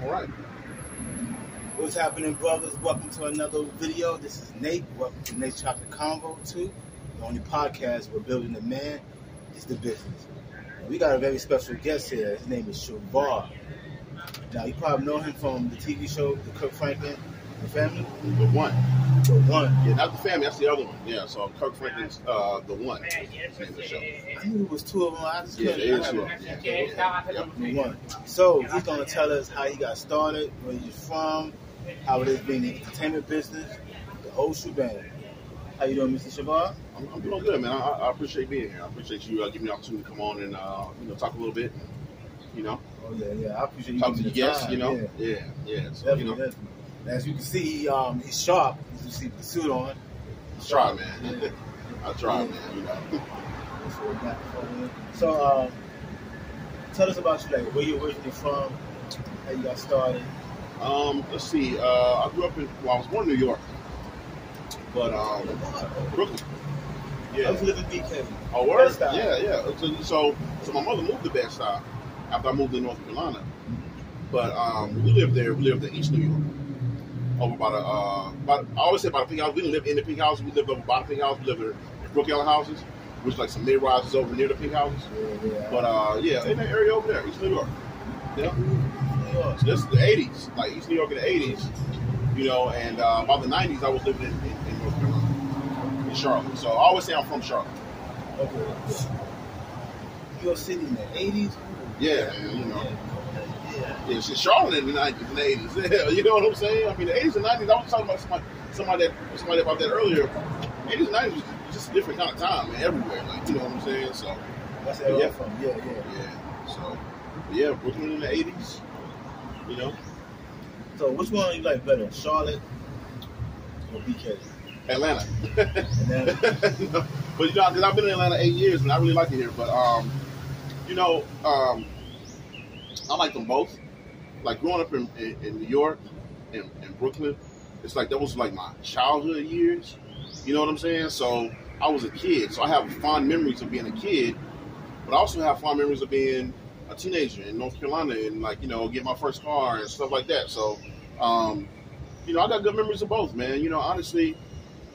All right. What's happening, brothers? Welcome to another video. This is Nate. Welcome to Nate's Chocolate Convo 2. The only podcast where building the man is the business. And we got a very special guest here. His name is Shuvar. Now, you probably know him from the TV show, The Kirk Franklin, The Family. The One. The One. Yeah, not The Family. That's the other one. Yeah, so Kirk Franklin's The One. That's the name of the show. I knew it was two of them. I just Yeah, there is two of them. Yep, The One. So, he's going to tell us how he got started, where he's from, how it is being in the entertainment business, the whole shebang. How you doing, Mr. Shuvar? I'm doing good, man. I appreciate being here. I appreciate you giving me the opportunity to come on and talk a little bit. Oh yeah. I appreciate you talk to the guests. time. Yeah. So, definitely. As you can see, he's sharp. As you see with the suit on. I try, man. Yeah. I try, man. That's what we got. So, tell us about you, like where you're originally from, how you got started. Let's see. I grew up I was born in New York, but Brooklyn. Yeah. I was living in BK. Oh, word? Yeah. So my mother moved to Bed-Stuy after I moved to North Carolina. But we lived there. We lived in East New York. Over I always say about a pink house. We didn't live in the pink house. We lived over by the pink house. We lived in Brook Island houses, which like some mid-rises over near the pink houses. Yeah. But in that area over there, East New York. Yeah. So this is the 80s, like East New York in the 80s, and by the 90s I was living in North Carolina, in Charlotte. So I always say I'm from Charlotte. Okay. New York City in the 80s? Yeah, Yeah, it's Charlotte in the 90s and the 80s. You know what I'm saying? I mean, the 80s and 90s, I was talking about somebody about that earlier. 80s and 90s was just a different kind of time, man, everywhere. Like, you know what I'm saying? So that's where I'm from. Yeah. So, Brooklyn in the 80s. So which one you like better, Charlotte or BK? Atlanta. But because I've been in Atlanta 8 years and I really like it here. But I like them both. Like growing up in New York and Brooklyn, it's like that was like my childhood years. You know what I'm saying? So I was a kid, so I have fond memories of being a kid, but I also have fond memories of being a teenager in North Carolina and get my first car and stuff like that. So, I got good memories of both, man. Honestly,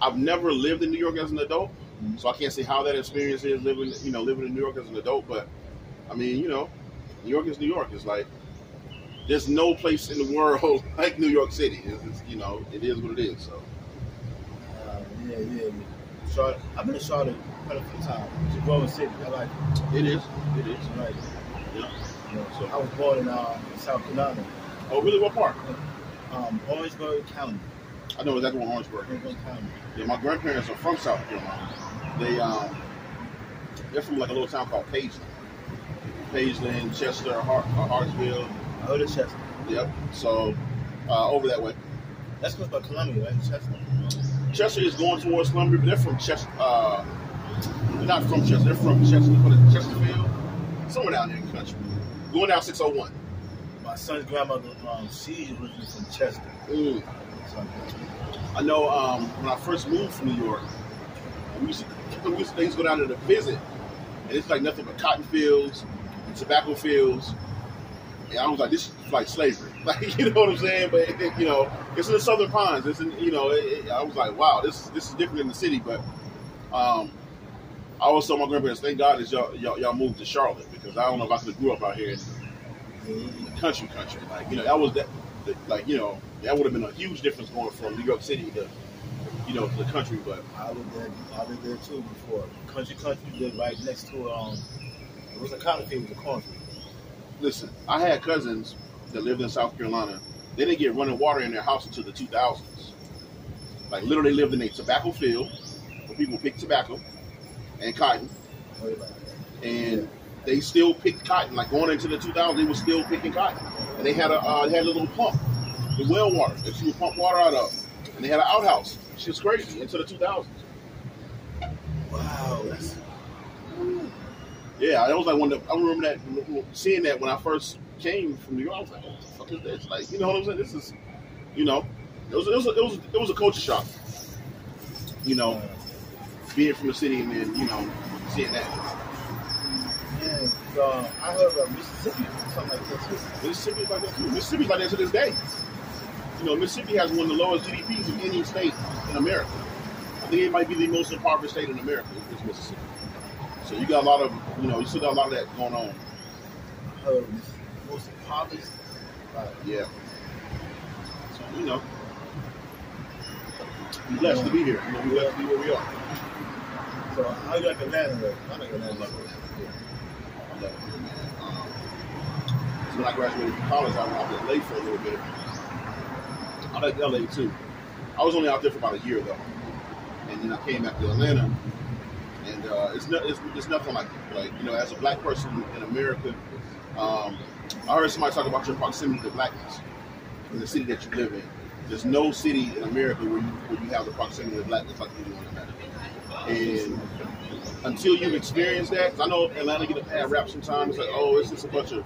I've never lived in New York as an adult, so I can't say how that experience is living in New York as an adult. But I mean, New York is New York. It's like there's no place in the world like New York City. It is what it is. So, yeah. Charlotte. I've been to Charlotte quite a few times. It's a growing city. I like it. It is. I like it. Yeah. So I was born in South Carolina. Oh, really? What part? Orangeburg County. I know exactly what Orangeburg is. County. Yeah, my grandparents are from South Carolina. They're from like a little town called Pageland, Chester, Hartsville. I heard of Chester. Yep. So over that way. That's close by Columbia, right? Chester. Chester is going towards Columbia, but they're from Chester. They're not from Chester. They're from Chester, Chesterfield, somewhere down there in the country. Going down 601. My son's grandmother, she's originally from Chester. I know when I first moved from New York, we used to go down there to visit, and it's like nothing but cotton fields and tobacco fields. And I was like, this is like slavery. Like, you know what I'm saying? But, it's in the Southern Pines. It's in, I was like, wow, this is different in the city. But I always told my grandparents, thank God that y'all moved to Charlotte, because I don't know if I could have grew up out here in the country. Like, that was that would have been a huge difference going from New York City to the country. But I lived there too before. Country lived right next to it was a cotton field, it was a cornfield. Listen, I had cousins that lived in South Carolina. They didn't get running water in their house until the 2000s. Like, literally lived in a tobacco field where people picked tobacco and cotton. And they still picked cotton. Like, going into the 2000s, they were still picking cotton. And they had a little pump, the well water that you would pump water out of. And they had an outhouse. Shit's crazy, into the 2000s. Wow, that's... Yeah, that was like I remember seeing that when I first came from New York. I was like, what the fuck is this? Like, you know what I'm saying? This is, it was a culture shock. Being from the city and then, seeing that. Yeah, I heard about Mississippi or something like that too. Mississippi's like that too. Mississippi's like that to this day. You know, Mississippi has one of the lowest GDPs of any state in America. I think it might be the most impoverished state in America is Mississippi. So you got a lot of, you know, you still got a lot of that going on. I heard most impoverished. Yeah. So, you know, we're blessed to be here. You know, we're blessed to be where we are. So how you like Atlanta though? I like Atlanta. I love it, man. So when I graduated from college, I went out to LA for a little bit. I like LA too. I was only out there for about a year though, and then I came back to Atlanta, and it's nothing like you know, as a black person in America, I heard somebody talk about your proximity to blackness in the city that you live in. There's no city in America where you have the proximity to blackness like you do in Atlanta. And until you've experienced that, 'cause I know Atlanta get a bad rap sometimes. It's like, oh, it's just a bunch of,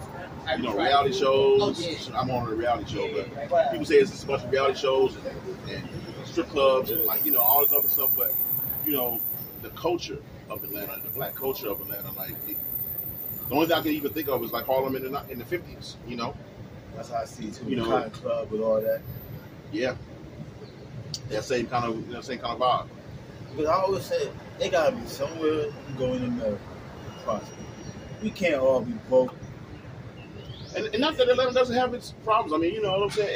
you know, reality shows. I'm on a reality show, but people say it's just a bunch of reality shows and strip clubs and, like, you know, all this other stuff. But, you know, the culture of Atlanta, the black culture of Atlanta, like, the only thing I can even think of is like Harlem in the 50s, you know? That's how I see it too. You know, Cotton Club and all that. Yeah. That same kind of, vibe. Because I always say, they gotta be somewhere you can go in America and prosper. We can't all be broke. And not that Atlanta doesn't have its problems. I mean, you know what I'm saying?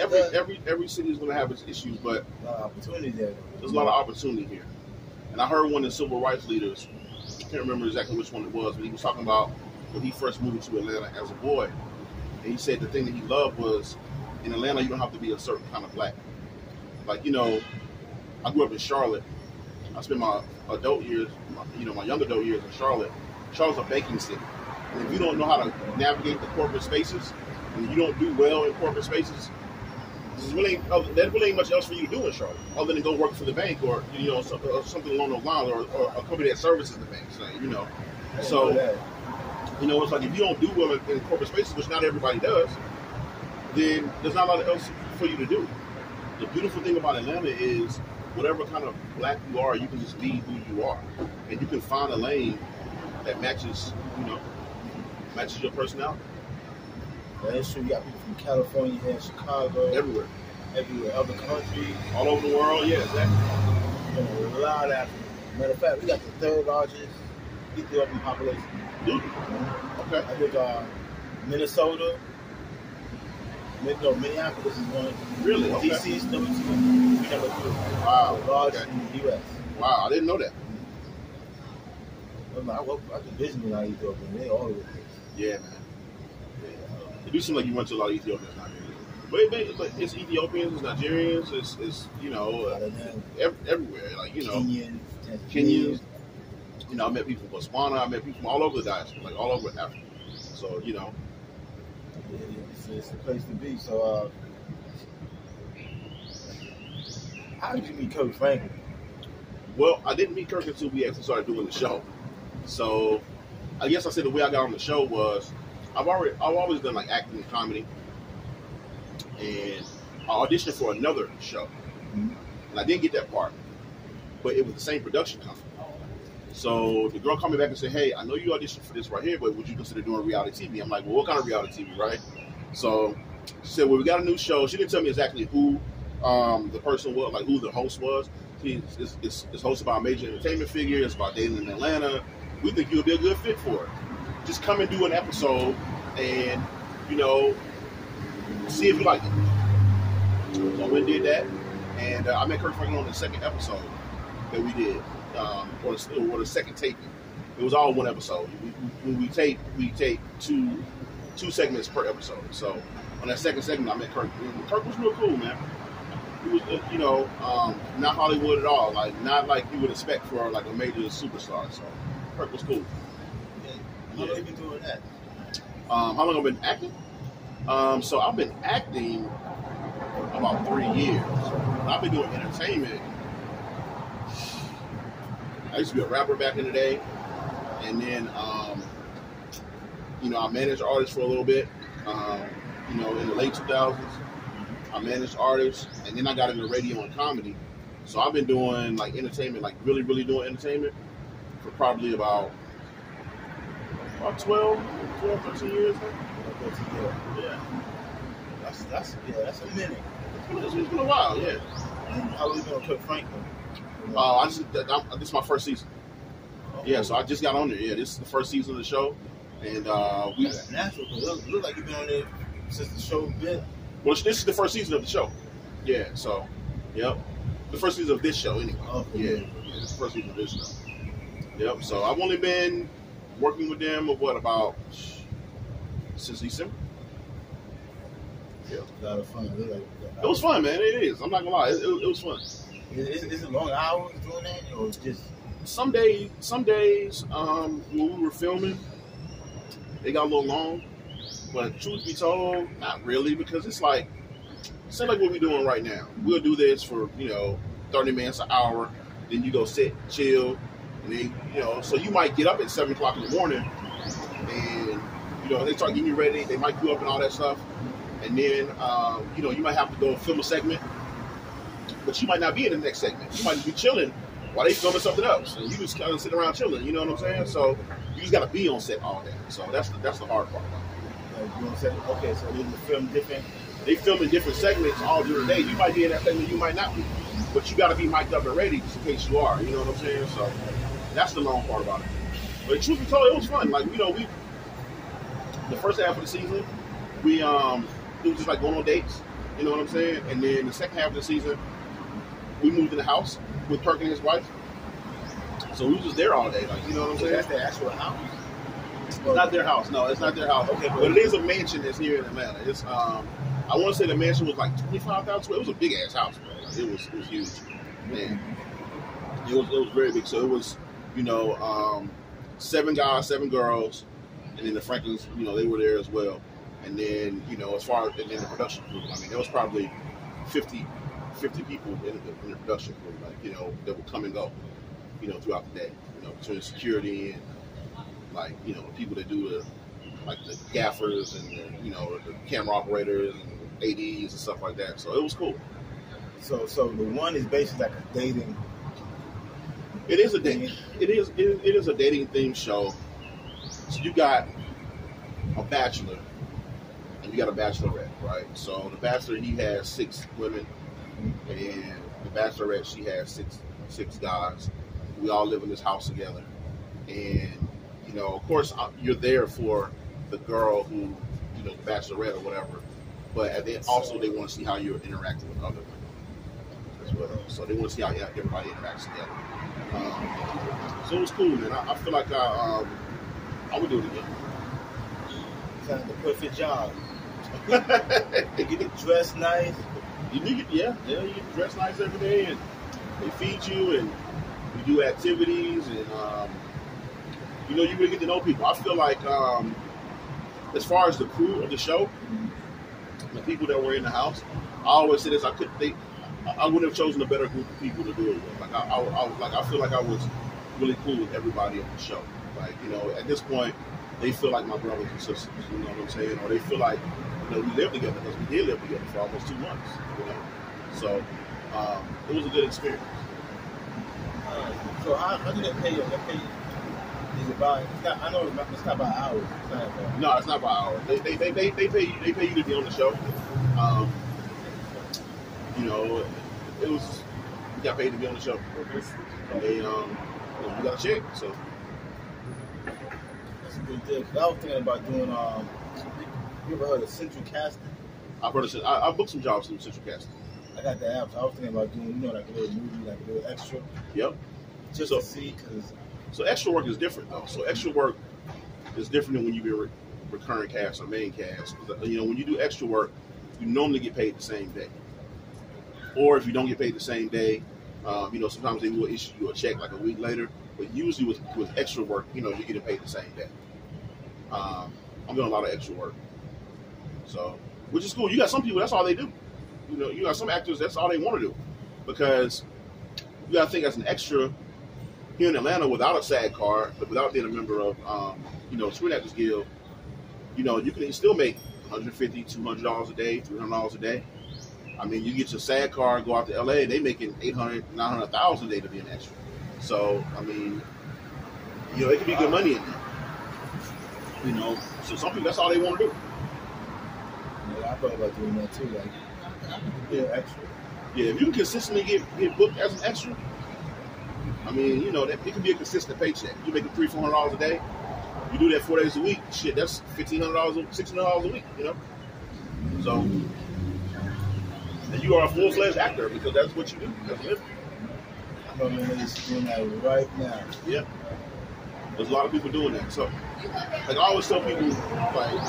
Every city is going to have its issues, but A lot of opportunity there. there's a lot of opportunity here. And I heard one of the civil rights leaders, I can't remember exactly which one it was, but he was talking about when he first moved to Atlanta as a boy. And he said the thing that he loved was, in Atlanta, you don't have to be a certain kind of black. Like, you know, I grew up in Charlotte. I spent my adult years, my young adult years in Charlotte. Charlotte's a banking city. And if you don't know how to navigate the corporate spaces, and you don't do well in corporate spaces, there's really ain't much else for you to do in Charlotte, other than go work for the bank or, you know, something along those lines, or a company that services the bank, you know. So, you know, it's like if you don't do well in corporate spaces, which not everybody does, then there's not a lot else for you to do. The beautiful thing about Atlanta is whatever kind of black you are, you can just be who you are. And you can find a lane that matches, matches your personality. That's true. You got people from California here, Chicago. Everywhere. Other countries. All over the world, yeah, exactly. A lot of Africans. Matter of fact, we got the third largest Ethiopian population. Dude. Okay. I think Minnesota. No, Minneapolis is one. Really? Okay. DC is number 2. We number 3. Wow. The largest in the U.S. Wow, I didn't know that. I can visit in Ethiopia. They all over the place. Yeah, man. Yeah. It do seem like you went to a lot of Ethiopians, Nigerians. But it's Ethiopians, it's Nigerians, it's everywhere. Like, Kenyans. I met people from Botswana. I met people from all over the diaspora, like all over Africa. So, It's the place to be. So, how did you meet Kirk Franklin? Well, I didn't meet Kirk until we actually started doing the show. So, I guess I said the way I got on the show was I've always done like acting and comedy, and I auditioned for another show, and I didn't get that part, but it was the same production company. So the girl called me back and said, "Hey, I know you auditioned for this right here, but would you consider doing reality TV?" I'm like, "Well, what kind of reality TV, right?" So she said, "Well, we got a new show." She didn't tell me exactly who the person was, like who the host was. It's hosted by a major entertainment figure. It's about dating in Atlanta. We think you'll be a good fit for it. Just come and do an episode and, see if you like it. So I went and did that. And I met Kirk Franklin on the second episode that we did, or the second taping. It was all one episode. When we tape two segments per episode. So on that second segment, I met Kirk. Kirk was real cool, man. He was, not Hollywood at all. Like, not like you would expect for like a major superstar. So Kirk was cool. How long have you been doing that? How long I've been acting? So I've been acting about 3 years. I've been doing entertainment. I used to be a rapper back in the day, and then I managed artists for a little bit. In the late 2000s, I managed artists, and then I got into radio and comedy. So I've been doing like entertainment, like really, really doing entertainment for probably about About 12, 13 years now. Yeah. That's a minute. It's been a while, yeah. How are you doing, Kirk Franklin? This is my first season. Yeah, so I just got on there. Yeah, this is the first season of the show, and we. Natural, look like you've been on there since the show been. Well, this is the first season of the show. Yeah, so, yep, the first season of this show anyway. Okay. Yeah, this is the first season of this show. Yep. So I've only been working with them since December. Yeah. A lot of fun. It was fun, man. It is. I'm not gonna lie. It was fun. Is it long hours doing that, or just? Some days, when we were filming, they got a little long. But truth be told, not really, because it's like what we're doing right now. We'll do this for 30 minutes, an hour. Then you go sit, chill, and then so you might get up at 7 o'clock in the morning, and they start getting you ready. They mic you up and all that stuff, and then you might have to go film a segment, but you might not be in the next segment. You might be chilling while they filming something else, and you just kind of sit around chilling. You know what I'm saying? So you just got to be on set all day. So that's the hard part about it. Okay, so they film different. They film in different segments all during the day. You might be in that segment, you might not be, but you got to be mic'd up and ready just in case you are. You know what I'm saying? So that's the long part about it. But truth be told, it was fun. Like the first half of the season, it was just like going on dates. You know what I'm saying? And then the second half of the season, we moved in the house with Kirk and his wife. So we was just there all day. Like, you know what I'm saying? That's the actual house. It's not their house. No, it's not their house. Okay, but it is a mansion that's here in Atlanta. It's I want to say the mansion was like 25,000. It was a big ass house, bro. Like, it was huge, man. It was very big. So it was 7 guys, 7 girls, and then the Franklins, they were there as well. And then as far as the production crew, I mean, there was probably 50 people in the production crew, like that would come and go, throughout the day, between security and the people that do the gaffers and the camera operators and ADs and stuff like that. So it was cool. So the one is basically like a dating. It is a dating. It is a dating themed show. So you got a bachelor and you got a bachelorette, right? So the bachelor, he has 6 women, and the bachelorette, she has six guys. We all live in this house together, and of course, you're there for the girl who, the bachelorette or whatever, but then also they want to see how you're interacting with other women as well. So they want to see how everybody interacts together. So it was cool, man. I feel like I would do it again. It's like the perfect job. They get dressed nice. You get dressed nice every day, and they feed you, and you do activities, and you really get to know people. I feel like as far as the crew of the show, the people that were in the house, I always say this: I wouldn't have chosen a better group of people to do it with. Like I feel like I was really cool with everybody on the show. Like at this point, they feel like my brothers and sisters. You know what I'm saying? Or they feel like we live together, because we did live together for almost 2 months. So it was a good experience. So how do they pay you? They pay you. Is it by? I know it's not by hours. No, it's not by hours. They pay you to be on the show. It was, you got paid to be on the show. And they you got a check. So that's a good deal. I was thinking about doing. You ever heard of Central Casting? I've heard of. I booked some jobs through Central Casting. I got the app. So I was thinking about doing, like a little movie, like a little extra. Yep. Just to see, because. So extra work is different though. So extra work is different than when you be a recurring cast or main cast. When you do extra work, you normally get paid the same day. Or if you don't get paid the same day, sometimes they will issue you a check like a week later. But usually with extra work, you're getting paid the same day. I'm doing a lot of extra work. So, which is cool. You got some people, that's all they do. You got some actors, that's all they want to do. Because you got to think as an extra here in Atlanta without a SAG card, but without being a member of, Screen Actors Guild, you can still make $150, $200 a day, $300 a day. I mean, you get your SAG card, go out to LA, they making $800,000, $900,000 a day to be an extra. So, I mean, it could be good money in there. You know, so some people, that's all they want to do. Yeah, I thought about doing that too. Like, yeah, extra. Yeah, if you can consistently get booked as an extra, I mean, you know, it can be a consistent paycheck. You making $300-400 a day. You do that 4 days a week. Shit, that's $1,500, $1,600 a week. You know, so and you are a full-fledged actor because that's what you do. That's it. I know man, doing that right now. Yeah, there's a lot of people doing that. So, like I always tell people, like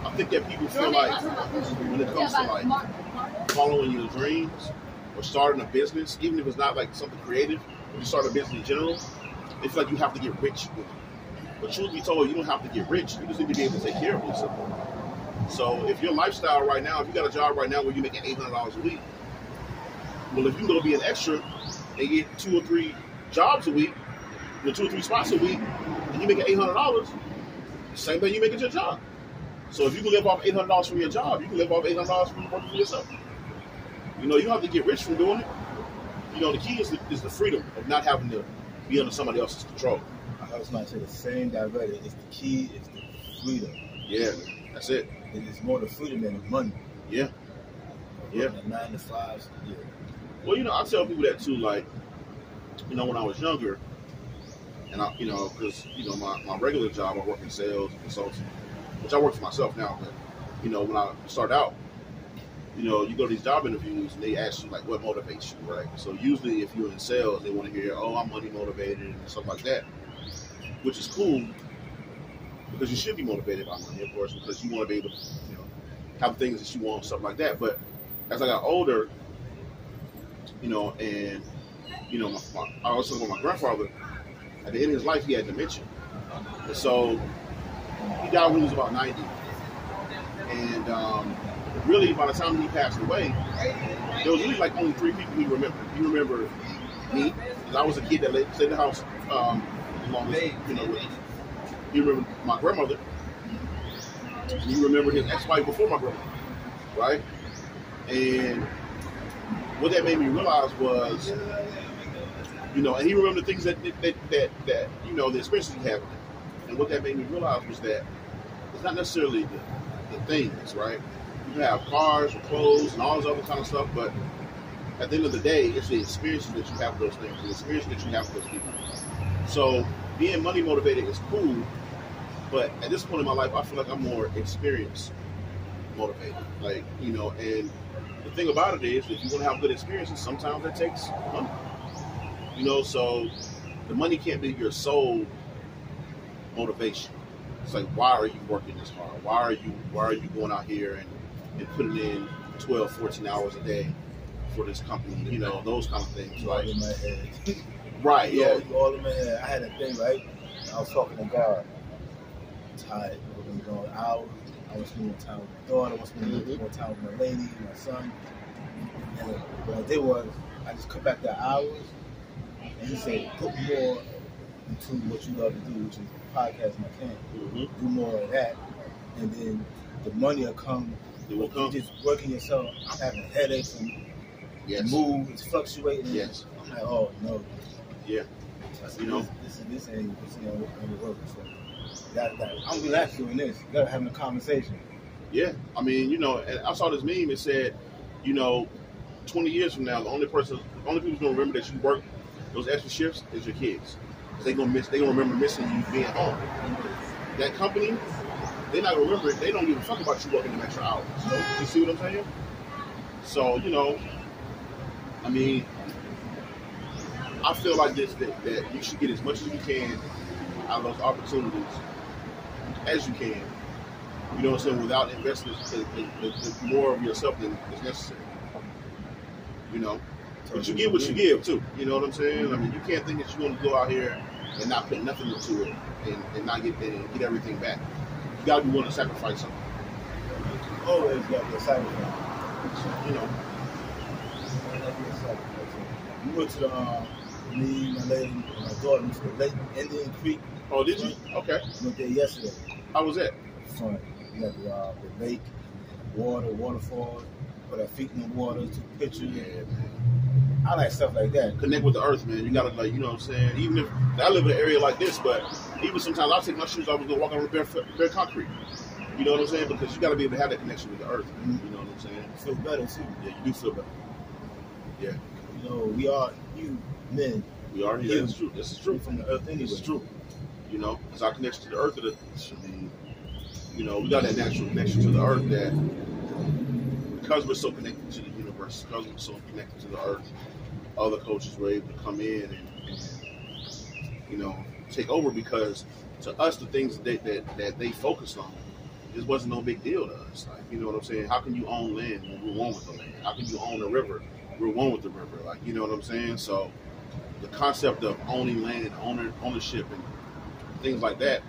I think that people feel like when it comes to like following your dreams or starting a business, even if it's not like something creative, when you start a business in general, they feel like you have to get rich with it. But truth be told, you don't have to get rich. You just need to be able to take care of yourself. So if your lifestyle right now, if you got a job right now where you're making $800 a week, well, if you go to be an extra and get 2 or 3 jobs a week, 2 or 3 spots a week, and you making $800, same thing you make at your job. So if you can live off $800 from your job, you can live off $800 from working for yourself. You know, you don't have to get rich from doing it. You know, the key is the freedom of not having to be under somebody else's control. I was going to say the same directly. It's the key is the freedom. Yeah, that's it. It's more the freedom than the money. Yeah. Yeah. The 9 to 5s. Yeah. Well, you know, I tell people that too. Like, you know, when I was younger, and I, you know, because you know my regular job, I work in sales and consulting, which I work for myself now. But you know, when I start out, you know, you go to these job interviews and they ask you like, what motivates you, right? So usually, if you're in sales, they want to hear, oh, I'm money motivated and stuff like that, which is cool because you should be motivated by money, of course, because you want to be able to, you know, have things that you want, stuff like that. But as I got older, you know, and you know, I was talking about my grandfather. At the end of his life, he had dementia, and so he died when he was about 90. And really, by the time he passed away, there was really like only 3 people he remembered. He remembered me, because I was a kid that stayed in the house along with, you know, he remembered my grandmother. He remembered his ex-wife before my grandmother, right? And what that made me realize was, you know, and he remembered the things that you know, the experiences he had with him. And what that made me realize was that it's not necessarily the things, right? You can have cars or clothes and all this other kind of stuff, but at the end of the day, it's the experiences that you have with those things, the experience that you have with those people. So being money motivated is cool, but at this point in my life, I feel like I'm more experience motivated. Like, you know, and the thing about it is, if you want to have good experiences, sometimes it takes money. You know, so the money can't be your sole motivation. It's like, why are you working this hard? Why are you going out here and putting in 12, 14 hours a day for this company? You know, those kind of things. All in my head. Right, yeah. All in my head. I had a thing, right? I was talking to God. Tired. I was going out. I was spending time with my daughter. I was spending more time with my lady, my son. And what I did was, I just cut back the hours. And he said, put more into what you love to do, which is podcast my camp. Do more of that. And then the money will come. It will come. Just working yourself. I'm having headaches and move. It's fluctuating. Yes. I'm like, oh, no. Yeah. You know, this ain't working. So I'm relaxed doing this. You gotta having a conversation. Yeah. I mean, you know, and I saw this meme. It said, you know, 20 years from now, the only people who's gonna remember that you work those extra shifts is your kids. They're gonna remember missing you being home. That company, they're not gonna remember it. They don't give a fuck about you working them extra hours. You see what I'm saying? So, you know, I mean, I feel like this that you should get as much as you can out of those opportunities as you can. You know what I'm saying? Without investing more of yourself than is necessary. You know? But you get what you give too. You know what I'm saying? I mean, you can't think that you're going to go out here and not put nothing into it and not get everything back. You got to be willing to sacrifice something. Always got to be a sacrifice. You know. We went to me, my lady, and my daughter went to the Lake Indian Creek. Oh, did you? Okay. We went there yesterday. How was that? Fun. We got the lake, waterfall. put our feet in the water, took pictures. Yeah, man. I like stuff like that. Connect with the earth, man. You gotta, like, you know what I'm saying? Even if I live in an area like this, but even sometimes I take my shoes off and go walk on bare concrete. You know what I'm saying? Because you gotta be able to have that connection with the earth. Man. You know what I'm saying? You feel better too. Yeah, you do feel better. Yeah. You know, we are men. We are. Yeah, that's true. This is true. From the earth anyway. This is true. You know, because our connection to the earth, you know, we got that natural connection to the earth that because we're so connected to the universe, because we're so connected to the earth, other coaches were able to come in and you know, take over because to us, the things that they focused on, this wasn't no big deal to us. Like, you know what I'm saying? How can you own land when we're one with the land? How can you own a river? We're one with the river. Like, you know what I'm saying? So the concept of owning land, ownership, and things like that,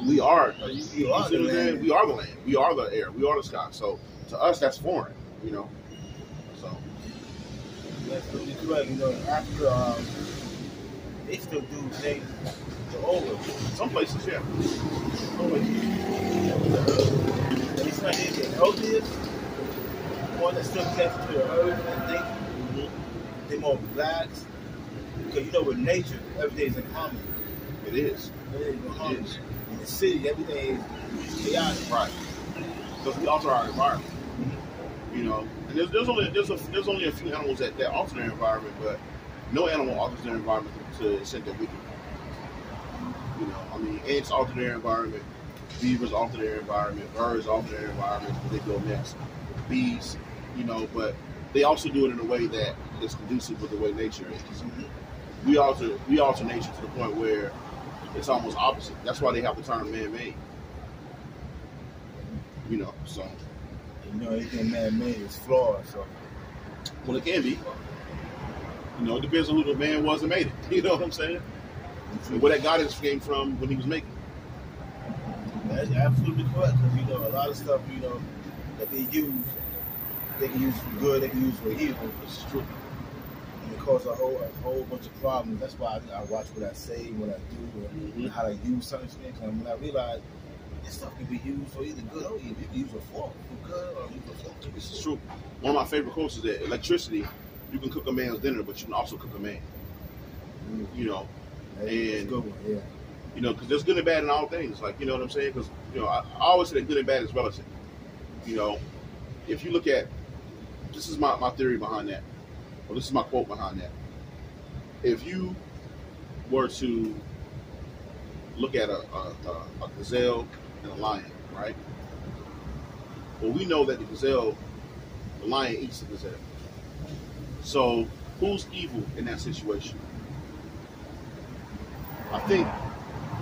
we are the land. We are the land. We are the air. We are the sky. So to us, that's foreign. You know. So that's really correct. You know, in Africa, they still do things the old way. Some places, yeah. They say they're the healthiest, one that's still connected to the earth and nature. They're more relaxed. Because you know, with nature, everything's in harmony. It is. In the city, everything is chaotic. Right. Because we alter our environment. You know, and there's only a few animals that alter their environment, but no animal alters their environment to the extent that we do. You know, I mean, ants alter their environment, beavers alter their environment, birds alter their environment when they build nests, bees, you know, but they also do it in a way that is conducive with the way nature is. We alter nature to the point where it's almost opposite. That's why they have the term man-made. You know, so. You know, anything man-made is flawed, so. Well, it can be. You know, it depends on who the man was that made it. You know what I'm saying? And where that guidance came from when he was making it. That's absolutely correct, because, you know, a lot of stuff, you know, that they can use for good, they can use for evil. It's true. And it causes a whole bunch of problems. That's why I watch what I say, what I do, and how I use certain things. And when I realize this stuff can be used for either good or evil. You can use it for good or use it for evil. This is true. One of my favorite quotes is that electricity, you can cook a man's dinner, but you can also cook a man. You know, That's a good one, yeah. You know, because there's good and bad in all things. Like, you know what I'm saying? Because, you know, I always say that good and bad is relative. You know, if you look at, this is my theory behind that, or this is my quote behind that. If you were to look at a gazelle and a lion, right? Well, we know that the lion eats the gazelle. So who's evil in that situation? I think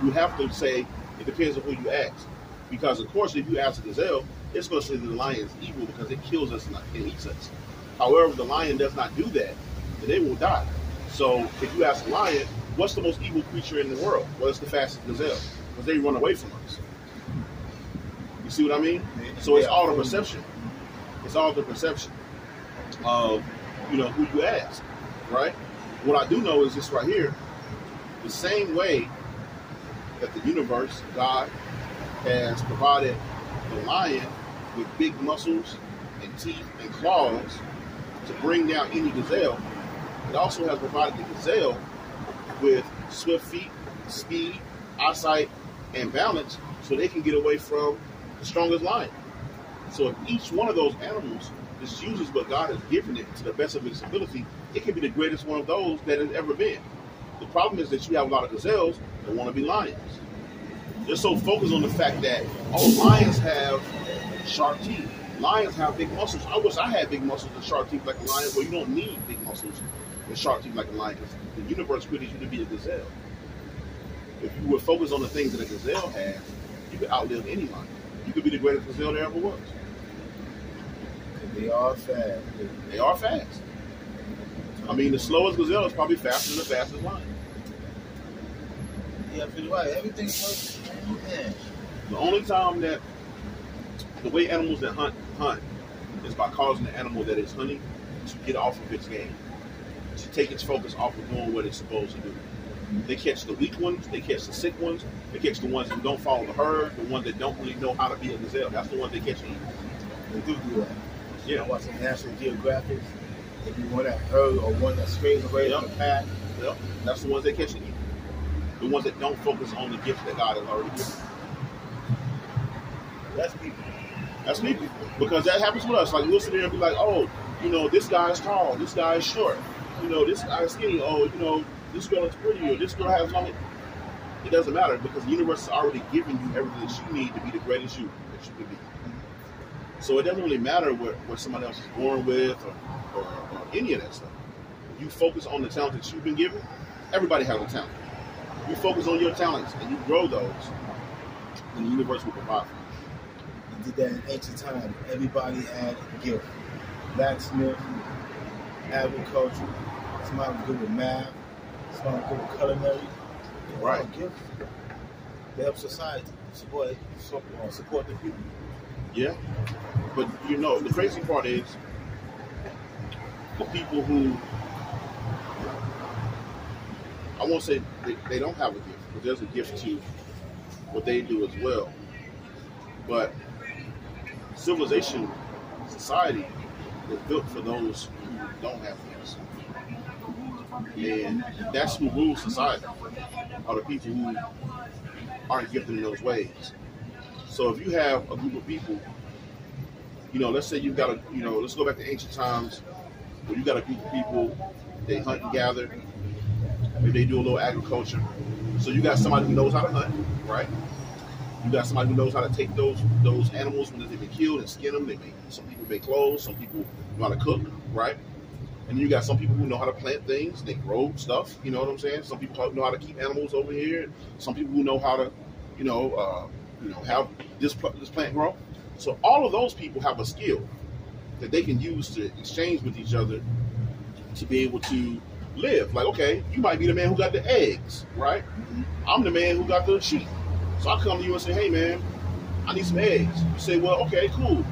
you have to say it depends on who you ask. Because, of course, if you ask a gazelle, it's going to say that the lion is evil because it kills us and eats us. However, if the lion does not do that, then they will die. So if you ask a lion, what's the most evil creature in the world? Well, it's the fastest gazelle because they run away from us. You see what I mean? So it's all the perception. It's all the perception of, you know, who you ask, right? What I do know is this right here. The same way that the universe, God, has provided the lion with big muscles and teeth and claws to bring down any gazelle, it also has provided the gazelle with swift feet, speed, eyesight, and balance so they can get away from the strongest lion. So if each one of those animals just uses what God has given it to the best of its ability, it can be the greatest one of those that has ever been. The problem is that you have a lot of gazelles that want to be lions. They're so focused on the fact that, oh, lions have sharp teeth. Lions have big muscles. I wish I had big muscles and sharp teeth like a lion. Well, you don't need big muscles and sharp teeth like a lion because the universe created you to be a gazelle. If you were focused on the things that a gazelle has, you could outlive any lion. You could be the greatest gazelle there ever was. They are fast. They are fast. I mean, the slowest gazelle is probably faster than the fastest lion. Yeah, pretty right. Everything works. Man. The only time that the way animals that hunt is by causing the animal that is hunting to get off of its game, to take its focus off of doing what it's supposed to do. They catch the weak ones, they catch the sick ones, they catch the ones who don't follow the herd, the ones that don't really know how to be a gazelle. That's the ones they catch and eat. They do that. Yeah. Watching National Geographic. If you want that herd or one that's straight away on the path. Yep. That's the ones that catch the evil. The ones that don't focus on the gifts that God has already given. That's people. That's people. Because that happens with us. Like, we'll sit there and be like, oh, you know, this guy is tall, this guy is short, you know, this guy is skinny, oh, you know, this girl is pretty, or this girl has long. It doesn't matter, because the universe has already given you everything that you need to be the greatest you that you can be. So it doesn't really matter what somebody else is born with or any of that stuff. If you focus on the talent that you've been given, everybody has a talent. If you focus on your talents and you grow those, then the universe will provide for you. Did that in ancient times. Everybody had a gift. Blacksmith, agriculture, somebody was good with math, somebody was good with culinary. Right. Gifts. They help society, support the people. Yeah. But you know, the crazy part is the people who, I won't say they don't have a gift, but there's a gift to what they do as well. But civilization, society is built for those who don't have gifts. And that's who rules society, are the people who aren't gifted in those ways. So if you have a group of people, you know, let's say you've got let's go back to ancient times where you got a group of people, they hunt and gather, maybe they do a little agriculture. So you got somebody who knows how to hunt, right? You got somebody who knows how to take those animals when they've been killed and skin them. Some people make clothes, some people know how to cook, right? And then you got some people who know how to plant things, they grow stuff, you know what I'm saying? Some people know how to keep animals over here. Some people who know how to, have this plant grow. So all of those people have a skill that they can use to exchange with each other to be able to live. Like, okay, you might be the man who got the eggs, right? I'm the man who got the sheep. So I come to you and say, hey man, I need some eggs. You say, well, okay, cool.